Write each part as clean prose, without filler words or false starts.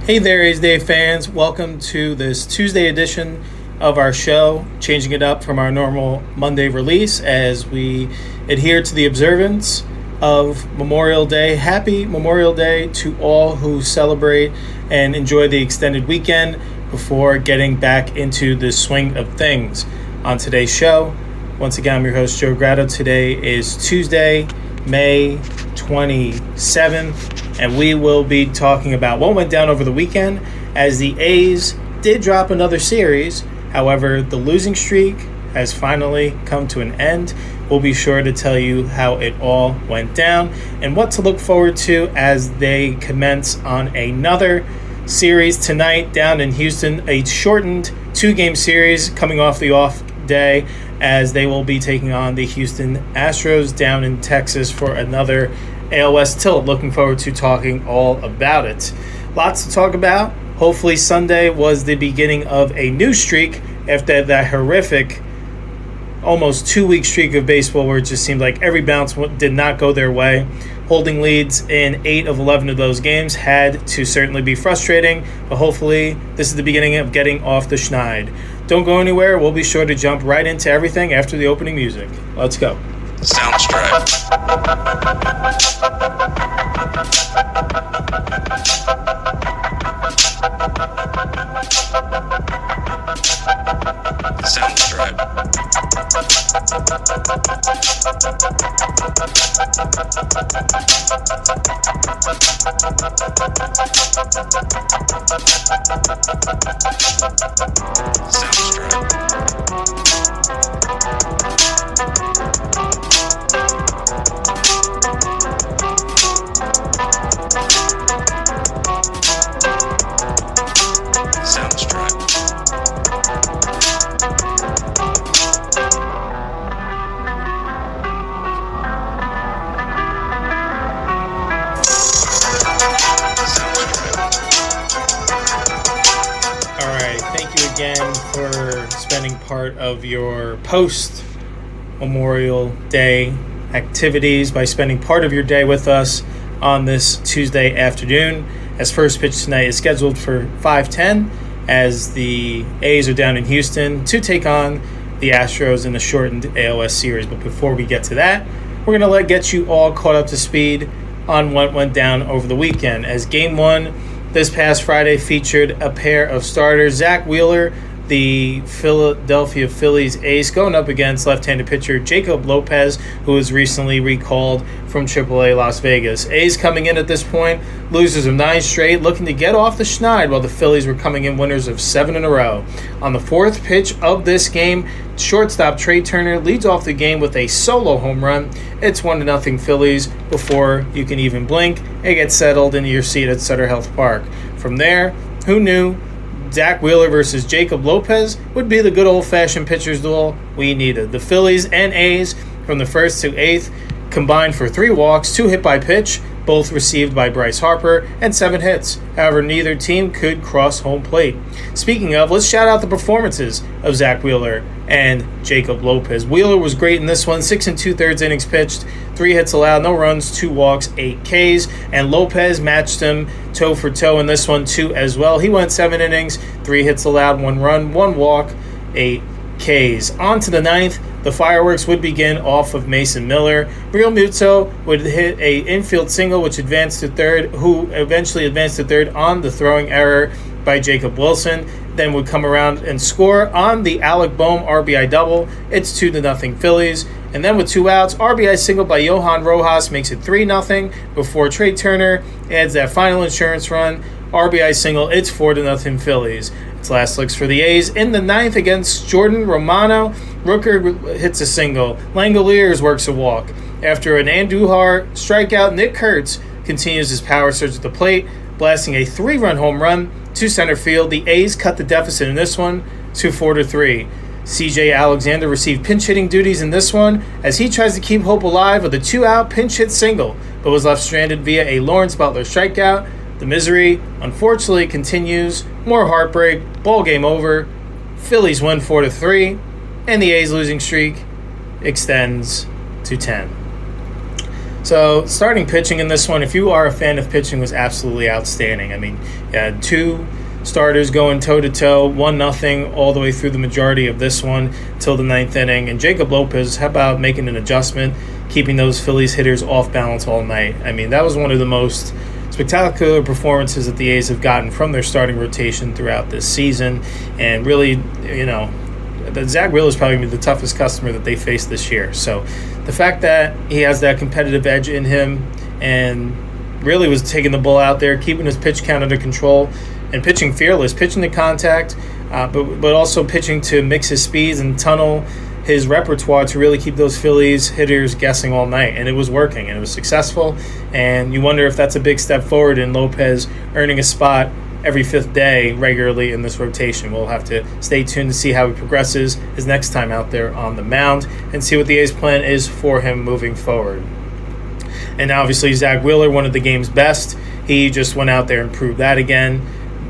Hey there, A's Day fans. Welcome to this Tuesday edition of our show, changing it up from our normal Monday release as we adhere to the observance of Memorial Day. Happy Memorial Day to all who celebrate and enjoy the extended weekend before getting back into the swing of things. On today's show, once again, I'm your host, Joe Grado. Today is Tuesday, May 27th. And we will be talking about what went down over the weekend as the A's did drop another series. However, the losing streak has finally come to an end. We'll be sure to tell you how it all went down and what to look forward to as they commence on another series tonight down in Houston, a shortened 2-game series coming off the off day as they will be taking on the Houston Astros down in Texas for another AL West tilt. Looking forward to talking all about it. Lots to talk about. Hopefully Sunday was the beginning of a new streak after that horrific almost 2-week streak of baseball where it just seemed like every bounce did not go their way. Holding leads in 8 of 11 of those games had to certainly be frustrating, but hopefully this is the beginning of getting off the schneid. Don't go anywhere. We'll be sure to jump right into everything after the opening music. Let's go. Soundstripe. Soundstripe. Part of your post-Memorial Day activities by spending part of your day with us on this Tuesday afternoon, as first pitch tonight is scheduled for 5:10 as the A's are down in Houston to take on the Astros in the shortened AOS series. But before we get to that, we're going to get you all caught up to speed on what went down over the weekend, as Game 1 this past Friday featured a pair of starters. Zach Wheeler, the Philadelphia Phillies ace, going up against left-handed pitcher Jacob Lopez, who was recently recalled from AAA Las Vegas. A's coming in at this point, losers of 9 straight, looking to get off the schneid, while the Phillies were coming in winners of 7 in a row. On the 4th pitch of this game, shortstop Trey Turner leads off the game with a solo home run. It's 1-0 Phillies before you can even blink and get settled into your seat at Sutter Health Park. From there, who knew Zach Wheeler versus Jacob Lopez would be the good old-fashioned pitcher's duel we needed. The Phillies and A's from the 1st to 8th combined for 3 walks, 2 hit by pitch, both received by Bryce Harper, and 7 hits. However, neither team could cross home plate. Speaking of, let's shout out the performances of Zach Wheeler and Jacob Lopez. Wheeler was great in this one, 6 2/3 innings pitched, 3 hits allowed, no runs, 2 walks, 8 Ks, and Lopez matched him toe for toe in this one too as well. He went 7 innings, 3 hits allowed, 1 run, 1 walk, 8 Ks. On to the 9th, the fireworks would begin off of Mason Miller. Real Muto would hit a infield single, which advanced to third, who eventually advanced to third on the throwing error by Jacob Wilson. Then would come around and score on the Alec Bohm RBI double. It's 2-0 Phillies. And then with 2 outs, RBI single by Johan Rojas makes it 3-0 before Trey Turner adds that final insurance run. RBI single, it's 4-0 Phillies. It's last looks for the A's. In the 9th against Jordan Romano, Rooker hits a single. Langoliers works a walk. After an Andujar strikeout, Nick Kurtz continues his power surge at the plate, blasting a 3-run home run to center field. The A's cut the deficit in this one to 4-3. C.J. Alexander received pinch hitting duties in this one as he tries to keep hope alive with a 2-out pinch hit single, but was left stranded via a Lawrence Butler strikeout. The misery, unfortunately, continues. More heartbreak. Ball game over. Phillies win 4-3, and the A's losing streak extends to 10. So starting pitching in this one, if you are a fan of pitching, was absolutely outstanding. I mean, you had two starters going toe-to-toe, 1-0 all the way through the majority of this one till the ninth inning. And Jacob Lopez, how about making an adjustment, keeping those Phillies hitters off balance all night? I mean, that was one of the most spectacular performances that the A's have gotten from their starting rotation throughout this season. And really, Zach Wheeler is probably the toughest customer that they faced this year. So the fact that he has that competitive edge in him and really was taking the ball out there, keeping his pitch count under control, and pitching fearless, pitching to contact, but also pitching to mix his speeds and tunnel his repertoire to really keep those Phillies hitters guessing all night. And it was working, and it was successful. And you wonder if that's a big step forward in Lopez earning a spot every fifth day regularly in this rotation. We'll have to stay tuned to see how he progresses his next time out there on the mound and see what the A's plan is for him moving forward. And obviously Zach Wheeler, one of the game's best. He just went out there and proved that again.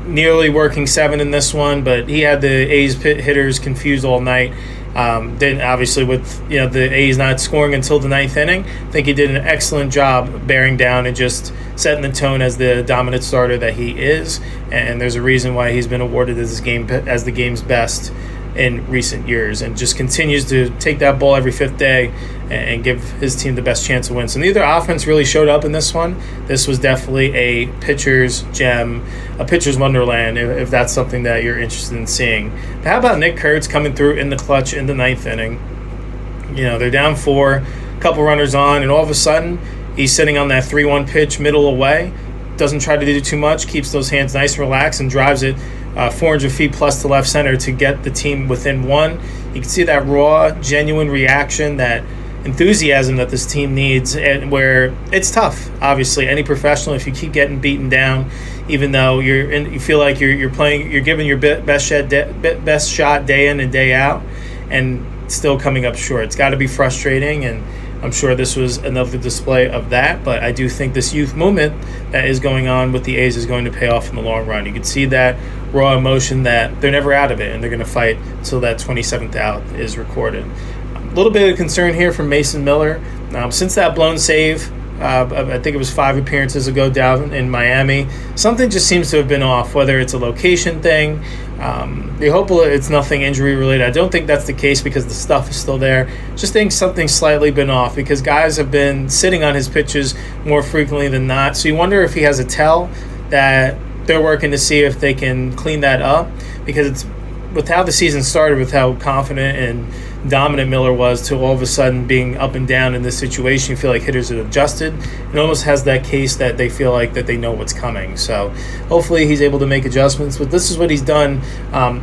Nearly working 7 in this one, but he had the A's hitters confused all night. Then obviously with the A's not scoring until the ninth inning, I think he did an excellent job bearing down and just setting the tone as the dominant starter that he is. And there's a reason why he's been awarded as the game's best in recent years, and just continues to take that ball every fifth day and give his team the best chance to win. So neither offense really showed up in this one. This was definitely a pitcher's gem, a pitcher's wonderland, if that's something that you're interested in seeing. But how about Nick Kurtz coming through in the clutch in the ninth inning? They're down 4, a couple runners on, and all of a sudden he's sitting on that 3-1 pitch middle away, doesn't try to do too much, keeps those hands nice and relaxed, and drives it 400 feet plus to left center to get the team within 1. You can see that raw, genuine reaction, that enthusiasm that this team needs, and where it's tough. Obviously, any professional, if you keep getting beaten down, even though you feel like you're playing, you're giving your best shot day in and day out, and still coming up short. It's got to be frustrating, and I'm sure this was another display of that, but I do think this youth movement that is going on with the A's is going to pay off in the long run. You can see that raw emotion, that they're never out of it, and they're going to fight until that 27th out is recorded. A little bit of concern here from Mason Miller. Since that blown save, I think it was 5 appearances ago down in Miami, something just seems to have been off, whether it's a location thing. They hope it's nothing injury related. I don't think that's the case because the stuff is still there. Just think something's slightly been off because guys have been sitting on his pitches more frequently than not. So you wonder if he has a tell that they're working to see if they can clean that up, because it's with how the season started, with how confident and dominant Miller was, to all of a sudden being up and down in this situation. You feel like hitters have adjusted. It almost has that case that they feel like that they know what's coming. So hopefully he's able to make adjustments. But this is what he's done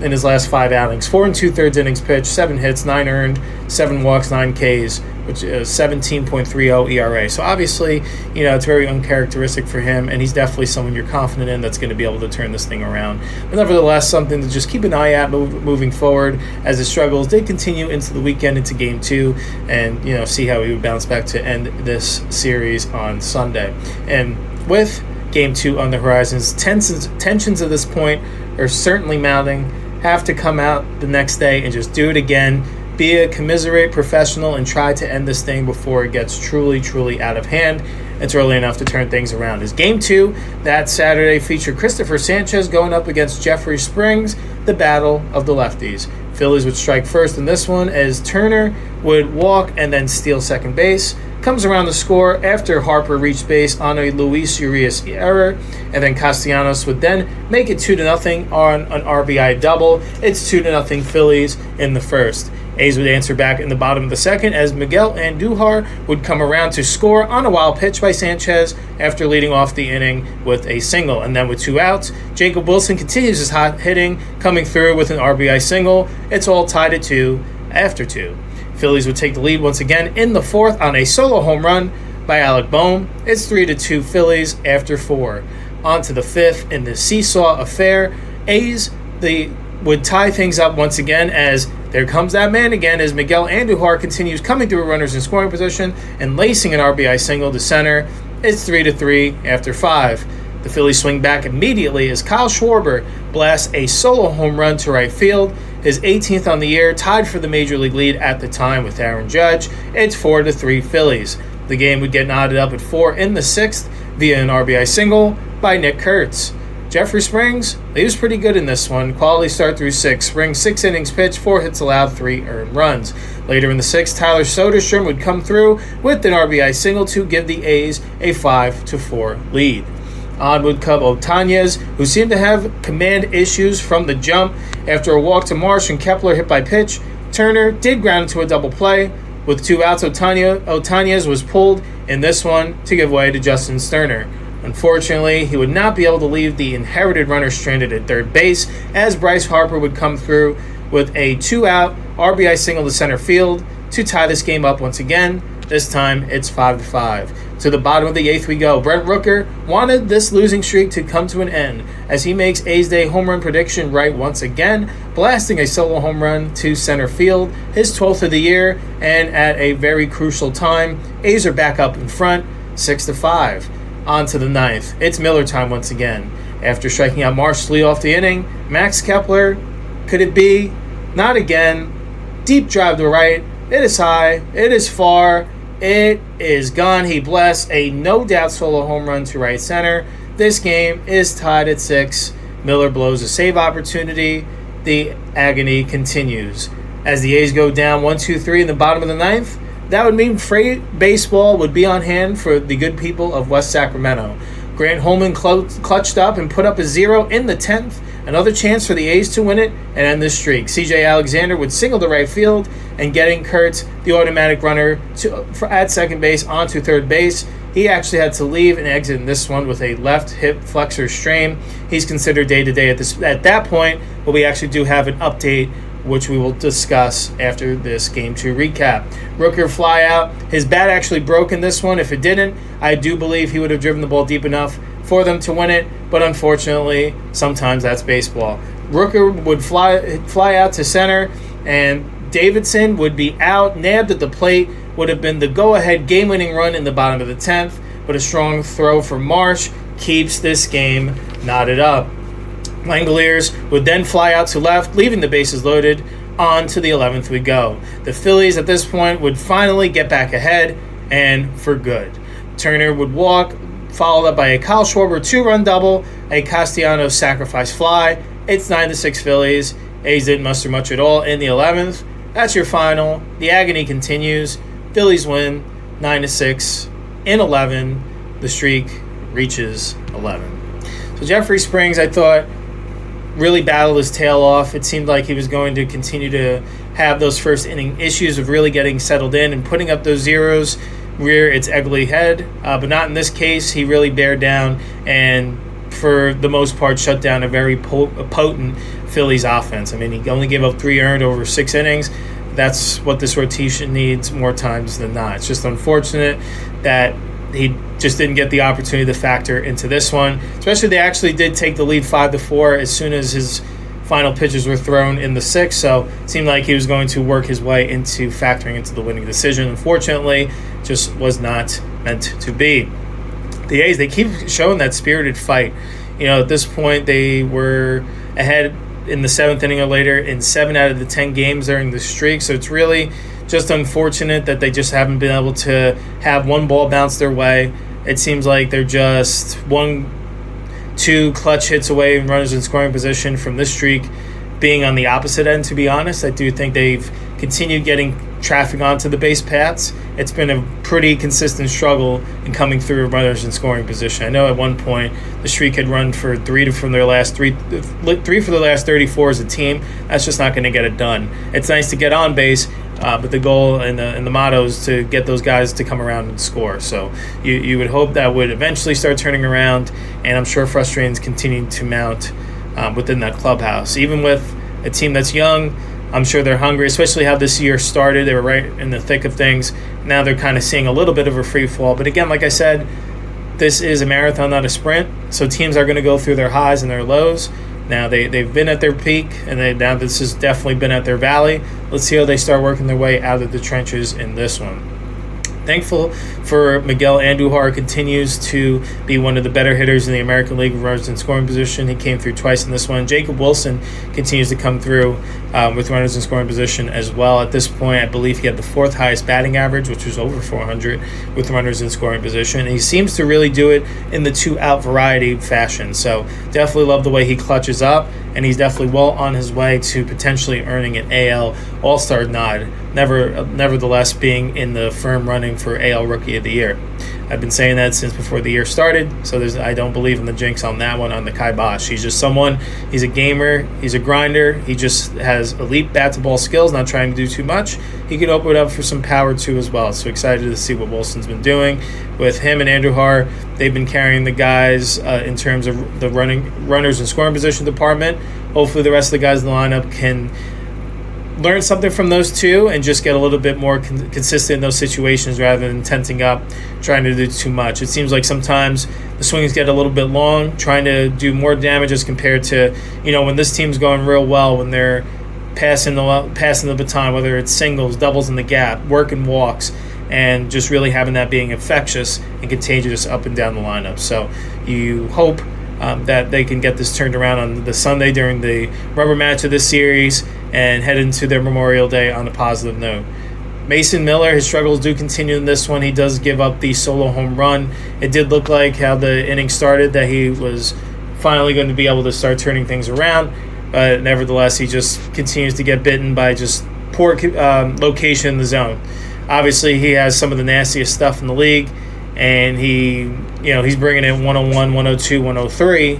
in his last 5 outings. 4 2/3 innings pitched, 7 hits, 9 earned, 7 walks, 9 Ks, which is 17.30 ERA. So obviously, it's very uncharacteristic for him, and he's definitely someone you're confident in that's going to be able to turn this thing around. But nevertheless, something to just keep an eye at moving forward, as the struggles did continue into the weekend, into Game 2, and see how he would bounce back to end this series on Sunday. And with Game 2 on the horizons, tensions at this point are certainly mounting. Have to come out the next day and just do it again. Be a commiserate professional and try to end this thing before it gets truly, truly out of hand. It's early enough to turn things around. As Game 2 that Saturday featured Christopher Sanchez going up against Jeffrey Springs, the battle of the lefties. Phillies would strike first in this one as Turner would walk and then steal second base. Comes around to score after Harper reached base on a Luis Urias error, and then Castellanos would then make it 2-0 on an RBI double. It's 2-0 Phillies in the first. A's would answer back in the bottom of the second as Miguel Andujar would come around to score on a wild pitch by Sanchez after leading off the inning with a single. And then with 2 outs, Jacob Wilson continues his hot hitting, coming through with an RBI single. It's all tied at 2 after 2. Phillies would take the lead once again in the fourth on a solo home run by Alec Bohm. It's 3-2 Phillies after 4. On to the fifth in the seesaw affair. A's would tie things up once again as there comes that man again as Miguel Andujar continues coming through runners in scoring position and lacing an RBI single to center. It's 3-3 after 5. The Phillies swing back immediately as Kyle Schwarber blasts a solo home run to right field, his 18th on the year, tied for the Major League lead at the time with Aaron Judge. It's 4-3 Phillies. The game would get knotted up at 4 in the 6th via an RBI single by Nick Kurtz. Jeffrey Springs, he was pretty good in this one. Quality start through 6. Springs 6 innings pitched, 4 hits allowed, 3 earned runs. Later in the 6th, Tyler Soderstrom would come through with an RBI single to give the A's a 5-4 lead. On would come Otañez, who seemed to have command issues from the jump. After a walk to Marsh and Kepler hit by pitch, Turner did ground into a double play. With 2 outs, Otañez was pulled in this one to give way to Justin Sterner. Unfortunately, he would not be able to leave the inherited runner stranded at third base, as Bryce Harper would come through with a 2-out RBI single to center field to tie this game up once again. This time, it's 5-5. To the bottom of the 8th we go. Brent Rooker wanted this losing streak to come to an end as he makes A's Day home run prediction right once again, blasting a solo home run to center field, his 12th of the year, and at a very crucial time, A's are back up in front, 6-5. On to the 9th. It's Miller time once again. After striking out Marsh to lead off the inning, Max Kepler, could it be? Not again. Deep drive to right. It is high. It is far. It is gone. He blasts a no-doubt solo home run to right center. This game is tied at 6. Miller blows a save opportunity. The agony continues. As the A's go down 1-2-3 in the bottom of the 9th, that would mean freight baseball would be on hand for the good people of West Sacramento. Grant Holman clutched up and put up a 0 in the 10th. Another chance for the A's to win it and end this streak. C.J. Alexander would single to right field and getting Kurtz, the automatic runner, at second base onto third base. He actually had to leave and exit in this one with a left hip flexor strain. He's considered day-to-day at that point, but we actually do have an update which we will discuss after this Game 2 recap. Rooker fly out. His bat actually broke in this one. If it didn't, I do believe he would have driven the ball deep enough for them to win it, but unfortunately, sometimes that's baseball. Rooker would fly out to center, and Davidson would be out, nabbed at the plate, would have been the go-ahead game-winning run in the bottom of the 10th, but a strong throw from Marsh keeps this game knotted up. Langoliers would then fly out to left, leaving the bases loaded. On to the 11th we go. The Phillies at this point would finally get back ahead, and for good. Turner would walk, followed up by a Kyle Schwarber 2-run double, a Castellanos sacrifice fly. It's 9-6 Phillies. A's didn't muster much at all in the 11th. That's your final. The agony continues. Phillies win 9-6 in 11. The streak reaches 11. So Jeffrey Springs, I thought, really battled his tail off. It seemed like he was going to continue to have those first inning issues of really getting settled in and putting up those zeros, rear its ugly head. But not in this case. He really bared down and, for the most part, shut down a very potent Phillies offense. I mean, he only gave up 3 earned over 6 innings. That's what this rotation needs more times than not. It's just unfortunate that he just didn't get the opportunity to factor into this one. Especially they actually did take the lead 5-4 as soon as his final pitches were thrown in the 6th. So it seemed like he was going to work his way into factoring into the winning decision. Unfortunately, just was not meant to be. The A's, they keep showing that spirited fight. You know, at this point, they were ahead in the 7th inning or later in 7 out of the 10 games during the streak. So it's really just unfortunate that they just haven't been able to have one ball bounce their way. It seems like they're just 1-2 clutch hits away and runners in scoring position from this streak being on the opposite end, to be honest. I do think they've continued getting traffic onto the base paths. It's been a pretty consistent struggle in coming through runners in scoring position. I know at one point the streak had run for three for their last 34 as a team. That's just not going to get it done. It's nice to get on base, but the goal and the motto is to get those guys to come around and score. So you would hope that would eventually start turning around, and I'm sure frustrations continue to mount within that clubhouse. Even with a team that's young, I'm sure they're hungry, especially how this year started. They were right in the thick of things. Now they're kind of seeing a little bit of a free fall. But again, like I said, this is a marathon, not a sprint. So teams are going to go through their highs and their lows. Now they've been at their peak, and now this has definitely been at their valley. Let's see how they start working their way out of the trenches in this one. Thankful for Miguel Andujar, continues to be one of the better hitters in the American League with runners in scoring position. He came through twice in this one. Jacob Wilson continues to come through with runners in scoring position as well. At this point, I believe he had the 4th highest batting average, which was over 400 with runners in scoring position. And he seems to really do it in the 2-out variety fashion. So definitely love the way he clutches up, and he's definitely well on his way to potentially earning an AL All-Star nod, nevertheless being in the firm running for AL Rookie of the Year. I've been saying that since before the year started, so I don't believe in the jinx on that one on the Kai Bosch. He's just he's a gamer, he's a grinder, he just has elite bat-to-ball skills, not trying to do too much. He can open it up for some power too as well, so excited to see what Wilson's been doing. With him and Andujar, they've been carrying the guys in terms of the runners and scoring position department. Hopefully the rest of the guys in the lineup can learn something from those two and just get a little bit more consistent in those situations rather than tensing up, trying to do too much. It seems like sometimes the swings get a little bit long, trying to do more damage as compared to, when this team's going real well, when they're passing the baton, whether it's singles, doubles in the gap, working walks, and just really having that being infectious and contagious up and down the lineup. So you hope that they can get this turned around on the Sunday during the rubber match of this series and head into their Memorial Day on a positive note. Mason Miller, his struggles do continue in this one. He does give up the solo home run. It did look like how the inning started that he was finally going to be able to start turning things around, but nevertheless, he just continues to get bitten by just poor location in the zone. Obviously, he has some of the nastiest stuff in the league, and he's bringing in 101, 102, 103,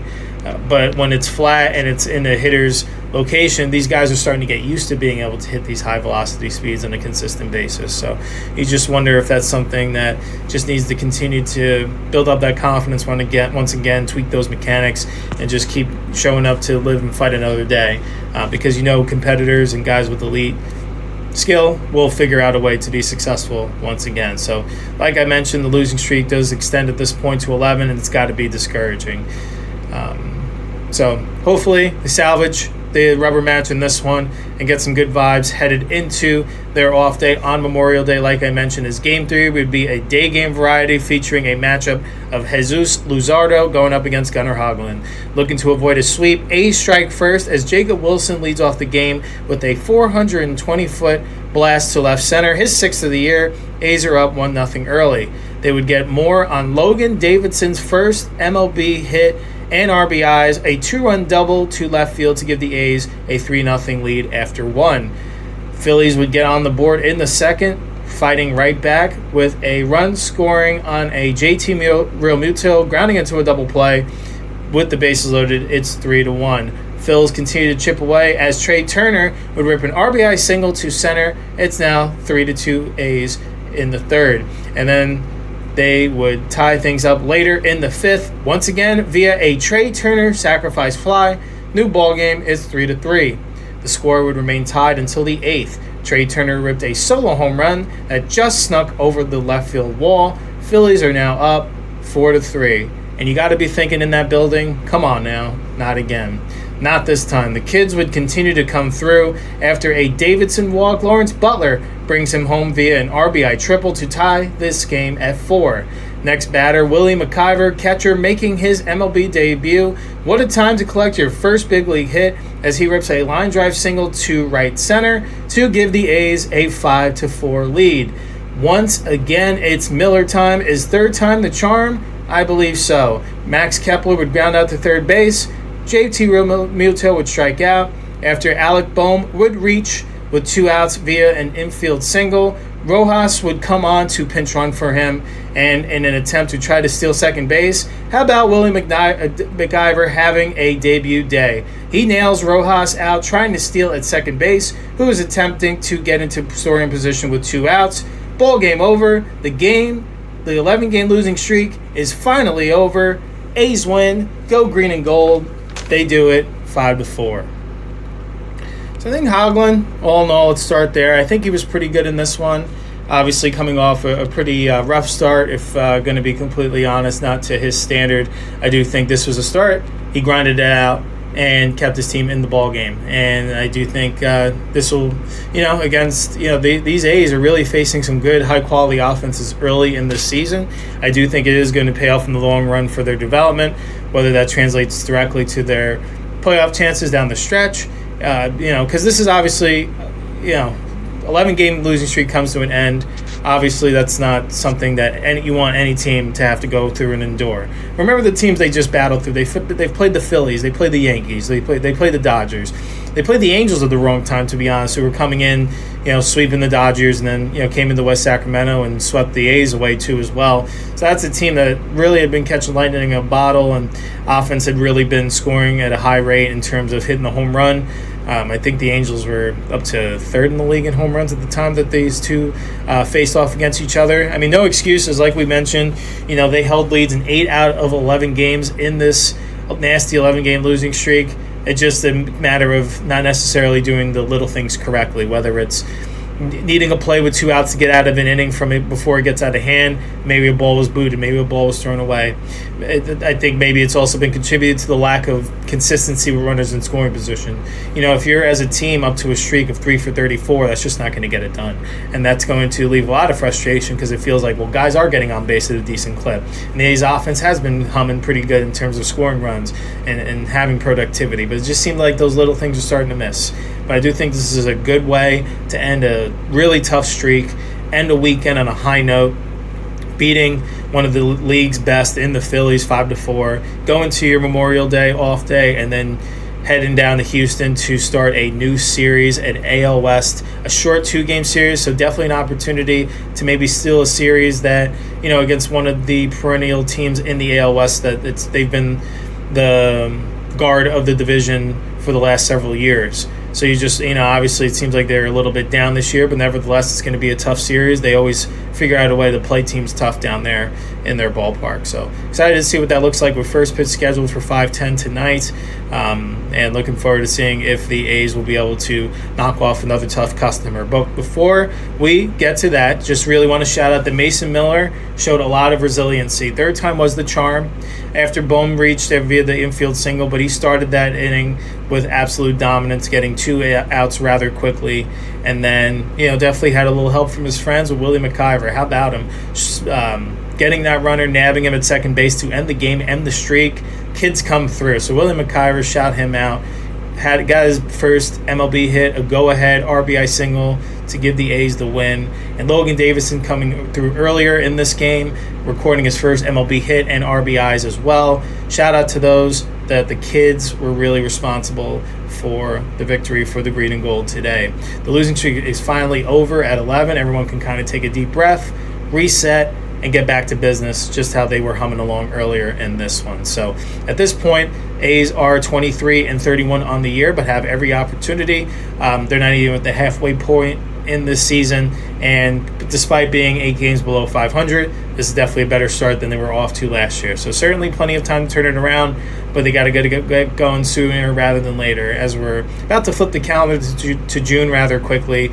but when it's flat and it's in the hitter's location, these guys are starting to get used to being able to hit these high velocity speeds on a consistent basis. So you just wonder if that's something that just needs to continue to build up that confidence once again, tweak those mechanics, and just keep showing up to live and fight another day, because competitors and guys with elite skill will figure out a way to be successful once again. So like I mentioned, the losing streak does extend at this point to 11, and it's got to be discouraging. So hopefully they salvage the rubber match in this one and get some good vibes headed into their off day on Memorial Day. Like I mentioned, is Game 3 would be a day game variety featuring a matchup of Jesus Luzardo going up against Gunnar Hoglund. Looking to avoid a sweep, A's strike first as Jacob Wilson leads off the game with a 420-foot blast to left center, his 6th of the year. A's are up 1-0 early. They would get more on Logan Davidson's first MLB hit and RBIs, a 2-run double to left field to give the A's a 3-0 lead after 1. Phillies would get on the board in the second, fighting right back with a run scoring on a JT Realmuto, grounding into a double play. With the bases loaded, it's 3-1. Phils continue to chip away as Trey Turner would rip an RBI single to center. It's now 3-2 A's in the third. And then they would tie things up later in the 5th, once again via a Trey Turner sacrifice fly. New ball game is 3-3. The score would remain tied until the 8th. Trey Turner ripped a solo home run that just snuck over the left field wall. Phillies are now up 4-3. And you got to be thinking in that building, come on now, not again. Not this time. The kids would continue to come through. After a Davidson walk, Lawrence Butler brings him home via an RBI triple to tie this game at 4. Next batter, Willie McIver, catcher, making his MLB debut. What a time to collect your first big league hit as he rips a line drive single to right center to give the A's a 5-4 lead. Once again, it's Miller time. Is third time the charm? I believe so. Max Kepler would ground out to third base. JT Realmuto would strike out after Alec Boehm would reach with 2 outs via an infield single. Rojas would come on to pinch run for him, and in an attempt to try to steal second base, how about Willie McIver having a debut day? He nails Rojas out trying to steal at second base, who is attempting to get into scoring position with 2 outs. Ball game over. The 11-game losing streak is finally over. A's win. Go green and gold. They do it 5-4. So I think Hoglund, all in all, let's start there. I think he was pretty good in this one. Obviously coming off a pretty rough start, if going to be completely honest, not to his standard. I do think this was a start. He grinded it out, and kept his team in the ball game. And I do think this will, against these A's are really facing some good high quality offenses early in the season. I do think it is going to pay off in the long run for their development, whether that translates directly to their playoff chances down the stretch. Because this is obviously, 11-game losing streak comes to an end. Obviously, that's not something that you want any team to have to go through and endure. Remember the teams they just battled through. They've played the Phillies. They played the Yankees. They played the Dodgers. They played the Angels at the wrong time, to be honest, who were coming in, sweeping the Dodgers, and then, came into West Sacramento and swept the A's away, too, as well. So that's a team that really had been catching lightning in a bottle, and offense had really been scoring at a high rate in terms of hitting the home run. I think the Angels were up to third in the league in home runs at the time that these two faced off against each other. I mean, no excuses. Like we mentioned, they held leads in 8 out of 11 games in this nasty 11-game losing streak. It's just a matter of not necessarily doing the little things correctly, whether it's needing a play with 2 outs to get out of an inning from it before it gets out of hand. Maybe a ball was booted. Maybe a ball was thrown away. I think maybe it's also been contributed to the lack of consistency with runners in scoring position. If you're as a team up to a streak of 3 for 34, that's just not going to get it done. And that's going to leave a lot of frustration because it feels like, well, guys are getting on base at a decent clip. And the A's offense has been humming pretty good in terms of scoring runs and having productivity. But it just seemed like those little things are starting to miss. But I do think this is a good way to end a really tough streak, end a weekend on a high note, beating one of the league's best in the Phillies 5-4, going to your Memorial Day off day, and then heading down to Houston to start a new series at AL West, a short 2-game series, so definitely an opportunity to maybe steal a series that, against one of the perennial teams in the AL West that they've been the guard of the division for the last several years. So you just, obviously it seems like they're a little bit down this year, but nevertheless it's going to be a tough series. They always figure out a way to play teams tough down there in their ballpark. So excited to see what that looks like with first pitch scheduled for 5:10 tonight. And looking forward to seeing if the A's will be able to knock off another tough customer. But before we get to that, just really want to shout out that Mason Miller showed a lot of resiliency. Third time was the charm after Bohm reached there via the infield single, but he started that inning with absolute dominance, getting 2 outs rather quickly. And then, definitely had a little help from his friends with Willie McIver. How about him? Getting that runner, nabbing him at second base to end the game, end the streak. Kids come through. So Willie McIver, shout him out. Got his first MLB hit, a go-ahead RBI single to give the A's the win. And Logan Davison coming through earlier in this game, recording his first MLB hit and RBIs as well. Shout out to those that the kids were really responsible for the victory for the green and gold today. The losing streak is finally over at 11. Everyone can kind of take a deep breath, reset, and get back to business, just how they were humming along earlier in this one. So at this point, A's are 23-31 on the year, but have every opportunity. They're not even at the halfway point in this season, and despite being 8 games below 500, this is definitely a better start than they were off to last year. So certainly plenty of time to turn it around, but they got to get going sooner rather than later. As we're about to flip the calendar to June rather quickly,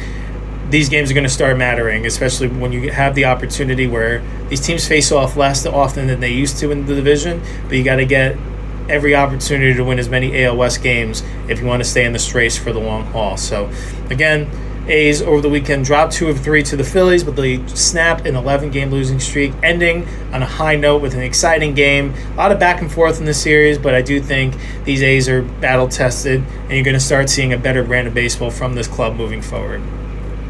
these games are going to start mattering, especially when you have the opportunity where these teams face off less often than they used to in the division, but you got to get every opportunity to win as many AL West games if you want to stay in this race for the long haul. So, again, A's over the weekend dropped 2 of 3 to the Phillies, but they snapped an 11-game losing streak, ending on a high note with an exciting game. A lot of back and forth in this series, but I do think these A's are battle-tested, and you're going to start seeing a better brand of baseball from this club moving forward.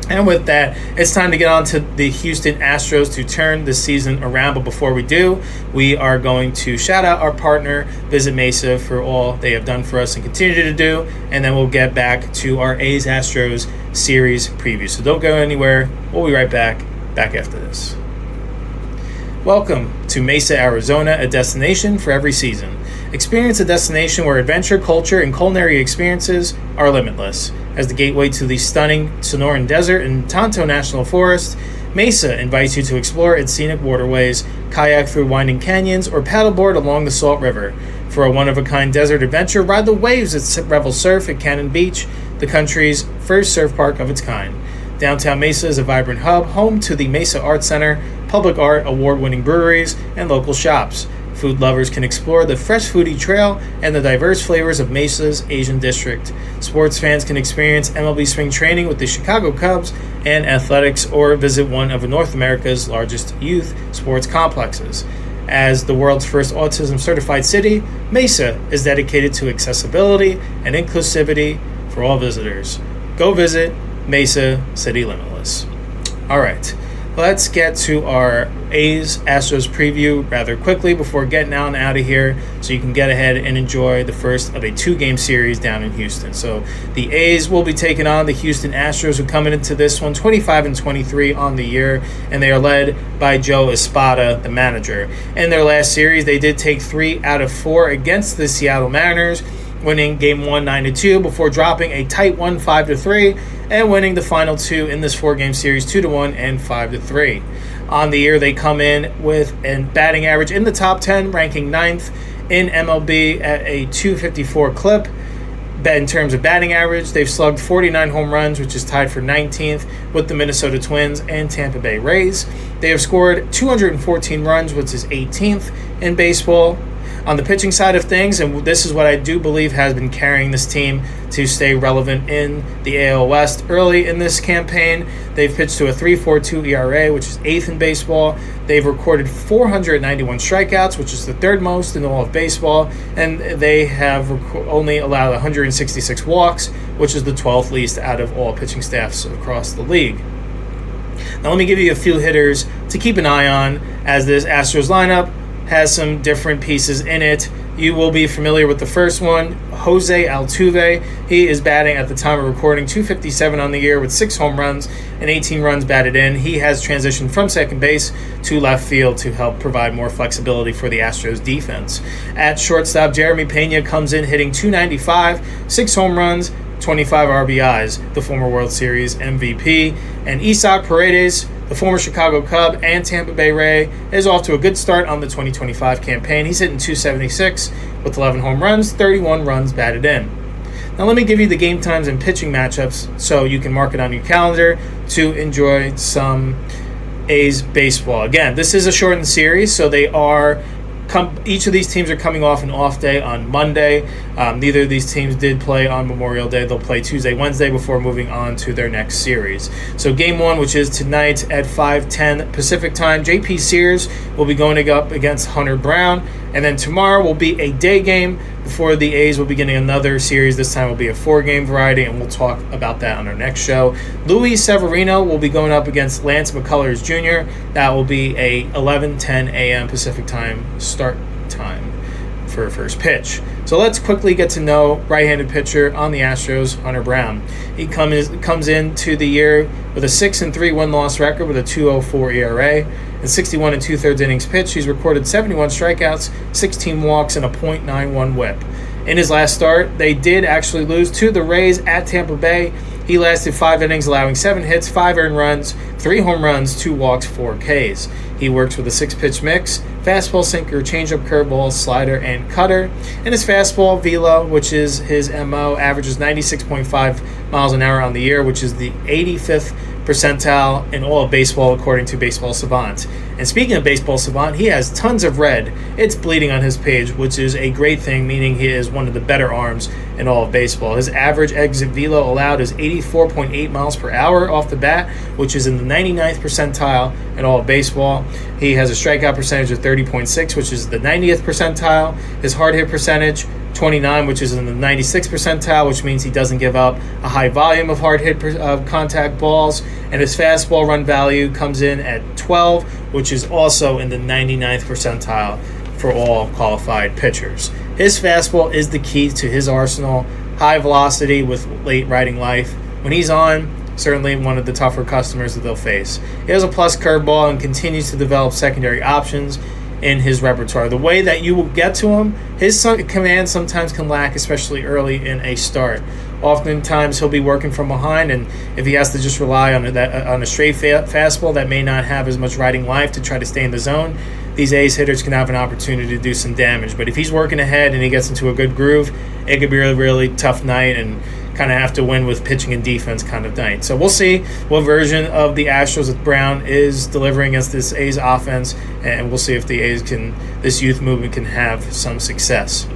And with that, it's time to get on to the Houston Astros to turn the season around. But before we do, we are going to shout out our partner, Visit Mesa, for all they have done for us and continue to do. And then we'll get back to our A's Astros series preview. So don't go anywhere. We'll be right back after this. Welcome to Mesa, Arizona, a destination for every season. Experience a destination where adventure, culture, and culinary experiences are limitless. As the gateway to the stunning Sonoran Desert and Tonto National Forest, Mesa invites you to explore its scenic waterways, kayak through winding canyons, or paddleboard along the Salt River. For a one-of-a-kind desert adventure, ride the waves at Revel Surf at Cannon Beach, the country's first surf park of its kind. Downtown Mesa is a vibrant hub, home to the Mesa Arts Center, public art, award-winning breweries, and local shops. Food lovers can explore the fresh foodie trail and the diverse flavors of Mesa's Asian District. Sports fans can experience MLB spring training with the Chicago Cubs and Athletics, or visit one of North America's largest youth sports complexes. As the world's first autism-certified city, Mesa is dedicated to accessibility and inclusivity for all visitors. Go visit Mesa City Limitless. All right, let's get to our A's-Astros preview rather quickly before getting out and out of here so you can get ahead and enjoy the first of a 2-game series down in Houston. So the A's will be taking on the Houston Astros, who coming into this one 25-23 on the year, and they are led by Joe Espada, the manager. In their last series, they did take 3 out of 4 against the Seattle Mariners, winning Game 1 9-2 before dropping a tight one 5-3 and winning the final 2 in this 4-game series 2-1 and 5-3. On the year, they come in with a batting average in the top 10, ranking 9th in MLB at a .254 clip. In terms of batting average, they've slugged 49 home runs, which is tied for 19th with the Minnesota Twins and Tampa Bay Rays. They have scored 214 runs, which is 18th in baseball. On the pitching side of things, and this is what I do believe has been carrying this team to stay relevant in the AL West early in this campaign, they've pitched to a 3.42 ERA, which is 8th in baseball. They've recorded 491 strikeouts, which is the 3rd most in all of baseball, and they have only allowed 166 walks, which is the 12th least out of all pitching staffs across the league. Now let me give you a few hitters to keep an eye on, as this Astros lineup has some different pieces in it. You will be familiar with the first one, Jose Altuve. He is batting at the time of recording .257 on the year with 6 home runs and 18 runs batted in. He has transitioned from second base to left field to help provide more flexibility for the Astros defense. At shortstop, Jeremy Pena comes in hitting .295, 6 home runs, 25 RBIs, the former World Series MVP. And Isaac Paredes, the former Chicago Cub and Tampa Bay Ray, is off to a good start on the 2025 campaign. He's hitting .276 with 11 home runs, 31 runs batted in. Now let me give you the game times and pitching matchups so you can mark it on your calendar to enjoy some A's baseball. Again, this is a shortened series, so each of these teams are coming off an off day on Monday. Neither of these teams did play on Memorial Day. They'll play Tuesday, Wednesday before moving on to their next series. So Game 1, which is tonight at 5:10 Pacific Time, J.P. Sears will be going up against Hunter Brown. And then tomorrow will be a day game before the A's will be getting another series. This time will be a 4-game variety, and we'll talk about that on our next show. Luis Severino will be going up against Lance McCullers Jr. That will be a 11:10 a.m. Pacific Time start time for first pitch. So let's quickly get to know right-handed pitcher on the Astros, Hunter Brown. He comes into the year with a 6-3 win-loss record with a .204 ERA. In 61 2/3 innings pitched, he's recorded 71 strikeouts, 16 walks, and a .91 whip. In his last start, they did actually lose to the Rays at Tampa Bay. He lasted 5 innings, allowing 7 hits, 5 earned runs, 3 home runs, 2 walks, 4 Ks. He works with a 6-pitch mix: fastball, sinker, changeup, curveball, slider, and cutter. And his fastball velo, which is his MO, averages 96.5 miles an hour on the year, which is the 85th percentile in all of baseball according to Baseball Savant. And speaking of Baseball Savant, he has tons of red. It's bleeding on his page, which is a great thing, meaning he is one of the better arms in all of baseball. His average exit velo allowed is 84.8 miles per hour off the bat, which is in the 99th percentile in all of baseball. He has a strikeout percentage of 30.6, which is the 90th percentile. His hard hit percentage, 29, which is in the 96th percentile, which means he doesn't give up a high volume of hard hit contact balls. And his fastball run value comes in at 12, which is also in the 99th percentile for all qualified pitchers. His fastball is the key to his arsenal. High velocity with late riding life. When he's on, certainly one of the tougher customers that they'll face. He has a plus curveball and continues to develop secondary options in his repertoire. The way that you will get to him, his command sometimes can lack, especially early in a start. Oftentimes he'll be working from behind, and if he has to just rely on a straight fastball that may not have as much riding life to try to stay in the zone, these A's hitters can have an opportunity to do some damage. But if he's working ahead and he gets into a good groove, it could be a really tough night and kind of have to win with pitching and defense kind of night. So we'll see what version of the Astros with Brown is delivering against this A's offense, and we'll see if the A's this youth movement can have some success.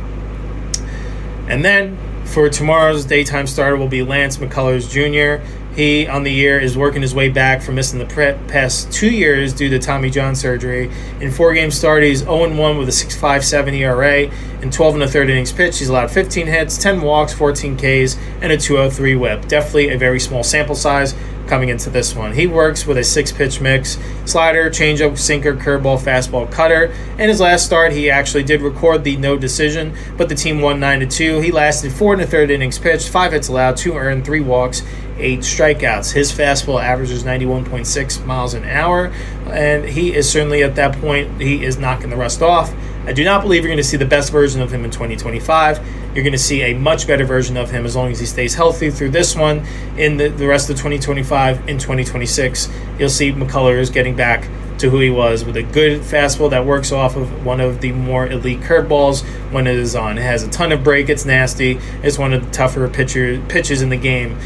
And then for tomorrow's daytime starter will be Lance McCullers Jr. He, on the year, is working his way back from missing the past 2 years due to Tommy John surgery. In 4-game start, he's 0-1 with a 6.57 ERA. In 12 1/3 innings pitched, he's allowed 15 hits, 10 walks, 14 Ks, and a 2.03 whip. Definitely a very small sample size coming into this one. He works with a 6-pitch mix: slider, changeup, sinker, curveball, fastball, cutter. In his last start, he actually did record the no decision, but the team won 9-2. He lasted 4 1/3 innings pitched, 5 hits allowed, 2 earned, 3 walks, 8 strikeouts. His fastball averages 91.6 miles an hour, and he is certainly at that point, he is knocking the rust off. I do not believe you're going to see the best version of him in 2025. You're going to see a much better version of him as long as he stays healthy through this one. In the rest of 2025, in 2026, you'll see McCullers getting back to who he was with a good fastball that works off of one of the more elite curveballs when it is on. It has a ton of break. It's nasty. It's one of the tougher pitches in the game.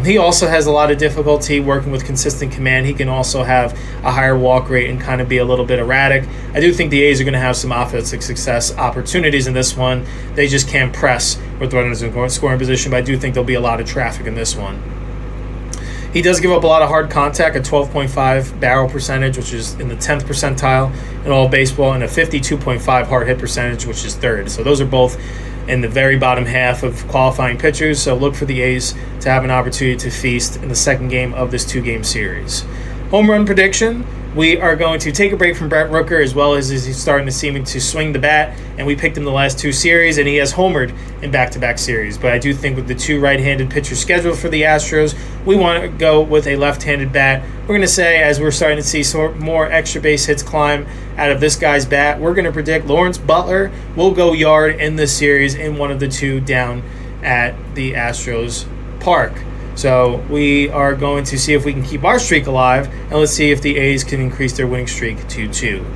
He also has a lot of difficulty working with consistent command. He can also have a higher walk rate and kind of be a little bit erratic. I do think the A's are going to have some offensive success opportunities in this one. They just can't press with runners in scoring position, but I do think there'll be a lot of traffic in this one. He does give up a lot of hard contact, a 12.5 barrel percentage, which is in the 10th percentile in all baseball, and a 52.5 hard hit percentage, which is 3rd. So those are both in the very bottom half of qualifying pitchers. So look for the A's to have an opportunity to feast in the second game of this 2-game series. Home run prediction. We are going to take a break from Brent Rooker, as well as he's starting to seem to swing the bat, and we picked him the last 2 series, and he has homered in back-to-back series. But I do think with the 2 right-handed pitchers scheduled for the Astros, we want to go with a left-handed bat. We're going to say, as we're starting to see some more extra base hits climb out of this guy's bat, we're going to predict Lawrence Butler will go yard in this series in one of the 2 down at the Astros park. So we are going to see if we can keep our streak alive, and let's see if the A's can increase their winning streak to 2.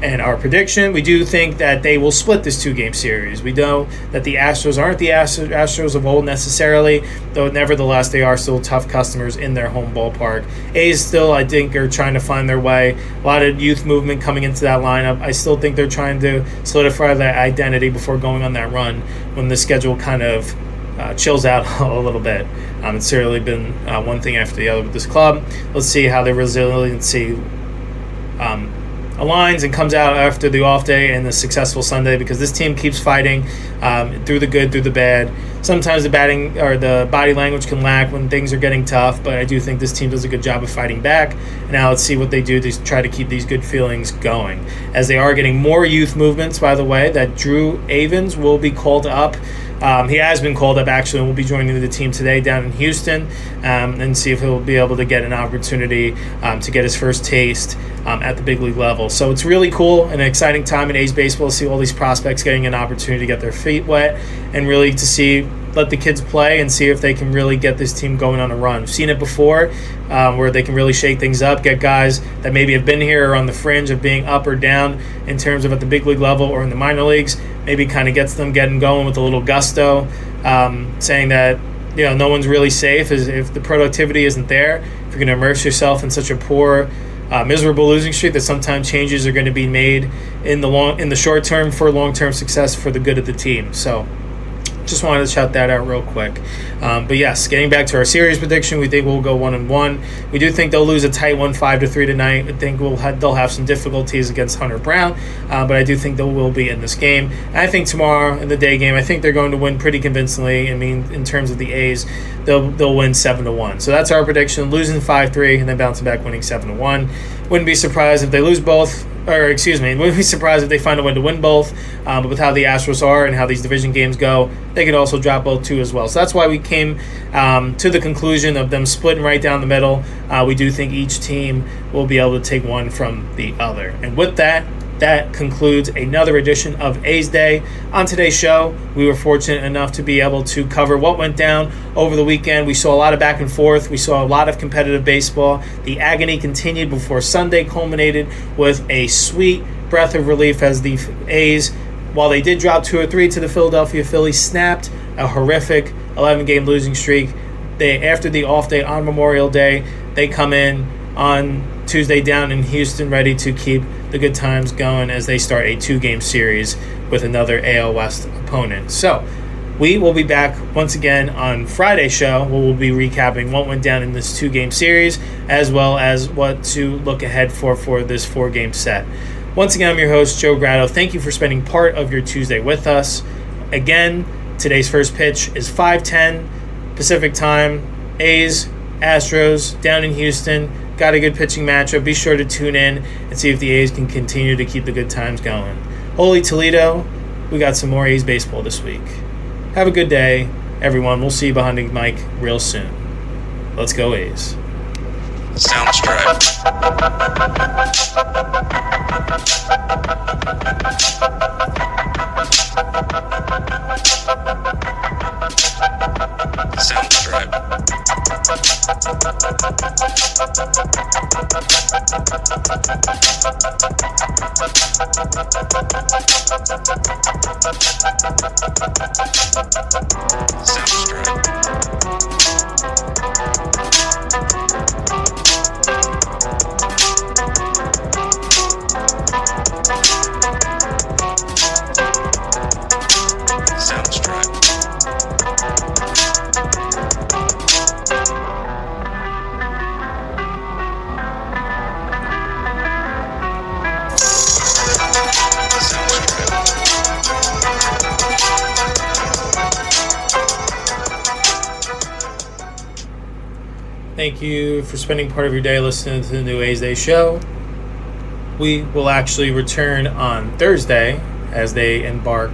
And our prediction, we do think that they will split this 2-game series. We know that the Astros aren't the Astros of old necessarily, though nevertheless they are still tough customers in their home ballpark. A's still, I think, are trying to find their way. A lot of youth movement coming into that lineup. I still think they're trying to solidify that identity before going on that run when the schedule kind of chills out a little bit. It's certainly been one thing after the other with this club. Let's see how their resiliency aligns and comes out after the off day and the successful Sunday, because this team keeps fighting through the good, through the bad. Sometimes the batting or the body language can lack when things are getting tough, but I do think this team does a good job of fighting back. And now let's see what they do to try to keep these good feelings going, as they are getting more youth movements, by the way, that Drew Avens will be called up. He has been called up, actually, and will be joining the team today down in Houston, and see if he'll be able to get an opportunity to get his first taste at the big league level. So it's really cool and an exciting time in A's baseball to see all these prospects getting an opportunity to get their feet wet and really to let the kids play and see if they can really get this team going on a run. We've seen it before where they can really shake things up, get guys that maybe have been here or on the fringe of being up or down in terms of at the big league level or in the minor leagues, maybe kind of gets them getting going with a little gusto, saying that no one's really safe if the productivity isn't there. If you're going to immerse yourself in such a poor, miserable losing streak, that sometimes changes are going to be made in the short term for long-term success for the good of the team. So just wanted to shout that out real quick. But yes, getting back to our series prediction, we think we'll go 1-1. We do think they'll lose a tight one, 5-3 tonight. I think they'll have some difficulties against Hunter Brown, but I do think they will be in this game. And I think tomorrow in the day game, I think they're going to win pretty convincingly. I mean, in terms of the A's, they'll win 7-1. So that's our prediction: losing 5-3 and then bouncing back, winning 7-1. Wouldn't be surprised if they lose both. Wouldn't be surprised if they find a way to win both. But with how the Astros are and how these division games go, they could also drop both too as well. So that's why we came to the conclusion of them splitting right down the middle. We do think each team will be able to take one from the other. And with that concludes another edition of A's Day. On today's show, we were fortunate enough to be able to cover what went down over the weekend. We saw a lot of back and forth. We saw a lot of competitive baseball. The agony continued before Sunday culminated with a sweet breath of relief as the A's while they did drop 2 or 3 to the Philadelphia Phillies, snapped a horrific 11-game losing streak. After the off day on Memorial Day, they come in on Tuesday down in Houston, ready to keep the good times going as they start a 2-game series with another AL West opponent. So we will be back once again on Friday's show, where we'll be recapping what went down in this 2-game series, as well as what to look ahead for this 4-game set. Once again, I'm your host, Joe Grado. Thank you for spending part of your Tuesday with us. Again, today's first pitch is 5:10 Pacific time. A's, Astros, down in Houston. Got a good pitching matchup. Be sure to tune in and see if the A's can continue to keep the good times going. Holy Toledo, we got some more A's baseball this week. Have a good day, everyone. We'll see you behind the mic real soon. Let's go A's. Soundstripe. Soundstripe. Thank you for spending part of your day listening to the new A's Day show. We will actually return on Thursday as they embark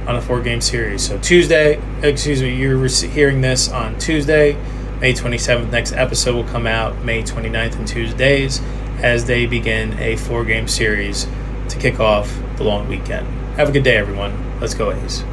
on a 4-game series. So you're hearing this on Tuesday, May 27th. Next episode will come out May 29th and Tuesdays as they begin a 4-game series to kick off the long weekend. Have a good day, everyone. Let's go A's.